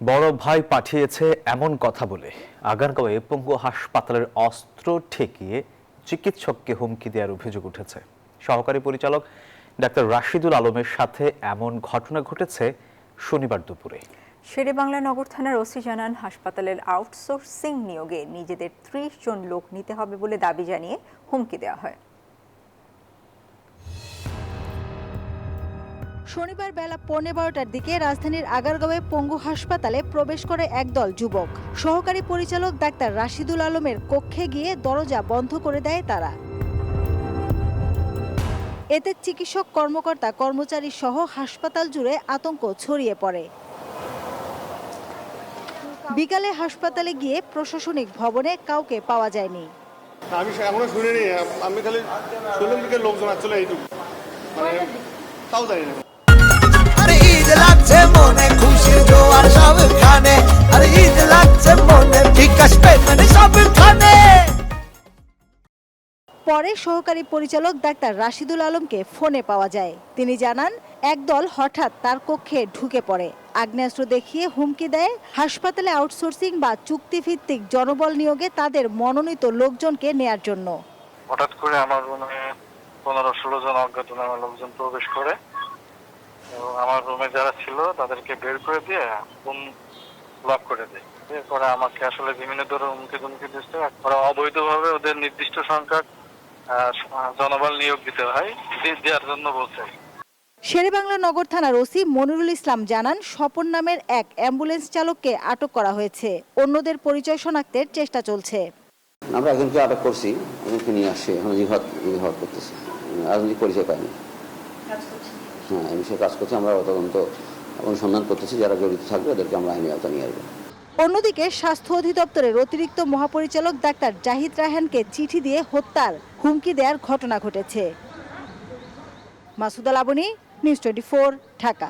বড় ভাই পাঠিয়েছে এমন কথা বলে আগারগাঁওয়ে পঙ্গু হাসপাতালের অস্ত্র ঠেকিয়ে চিকিৎসককে হুমকি দেওয়ার অভিযোগ উঠেছে। সহকারী পরিচালক ডাক্তার রাশিদুল আলমের সাথে এমন ঘটনা ঘটেছে শনিবার দুপুরে। শেরেবাংলা নগর থানার ওসি জানান, হাসপাতালের আউটসোর্সিং নিয়োগে নিজেদের ৩০ জন লোক নিতে হবে বলে দাবি জানিয়ে হুমকি দেওয়া হয়। শনিবার বেলা ১৫:১২টার দিকে রাজধানীর আগারগাঁওয়ে পঙ্গু হাসপাতালে প্রবেশ করে একদল যুবক। সহকারী পরিচালক ডাক্তার রাশিদুল আলমের কক্ষে গিয়ে দরজা বন্ধ করে দেয় তারা। এতে চিকিৎসক, কর্মকর্তা, কর্মচারী সহ হাসপাতাল জুড়ে আতঙ্ক ছড়িয়ে পড়ে। বিকালে হাসপাতালে গিয়ে প্রশাসনিক ভবনে কাউকে পাওয়া যায়নি। আমি এখনো শুনিনি, আমি খালি শুনলাম দিকে লোকজন আসলে এইটুকু, মানে তাও জানি না। আরে ঈদ লাগছে মনে, খুশির জোয়ার সবখানে, আরে ঈদ লাগছে মনে, বিকাশ পেমেন্ট সবখানে। পরে সহকারী পরিচালক ডাক্তার রাশিদুল আলমকে ফোনে পাওয়া যায়। তিনি জানান, একদল হঠাৎ তার কক্ষে ঢুকে পড়ে, আগ্নেয়াস্ত্র দেখিয়ে হুমকি দেয় হাসপাতালে আউটসোর্সিং বা চুক্তিভিত্তিক জনবল নিয়োগে তাদের মনোনীত লোকজনকে নেয়ার জন্য। হঠাৎ করে আমার রুমে ১৫-১৬ জন অজ্ঞাতনামা লোকজন প্রবেশ করে এবং আমার রুমে যারা ছিল তাদেরকে বের করে দিয়ে রুম লক করে দেয়। এরপরে আমাকে আসলে বিভিন্ন ধরনের হুমকি দিচ্ছে। ওরা অবৈধভাবে ওদের নির্দিষ্ট সংখ্যক জনবল নিয়োগ দিতে হয়, দেওয়ার জন্য বলছে। শেরেবাংলা নগর থানার ওসি মনিরুল ইসলাম জানান, স্বপন নামের এক অ্যাম্বুলেন্স চালককে আটক করা হয়েছে। অন্যদের পরিচয় শনাক্তের চেষ্টা চলছে। আমরা একজনকে আটক করছি, একজনকে নিয়ে আসছি, এখন জিহাদ করতেছি, রাজনৈতিক পরিচয় পাইনি। হ্যাঁ, এই বিষয়ে কাজ করছি। আমরা তদন্ত অনুসন্ধান করতেছি, যারা জড়িত থাকবে ওদেরকে আমরা আইনি আওতায় নিয়ে আসবো। অন্যদিকে স্বাস্থ্য অধিদপ্তরের অতিরিক্ত মহাপরিচালক ডাক্তার জাহিদ রায়হানকে চিঠি দিয়ে হত্যার হুমকি দেওয়ার ঘটনা ঘটেছে। মাসুদা লাবনী, নিউজ 24, ঢাকা।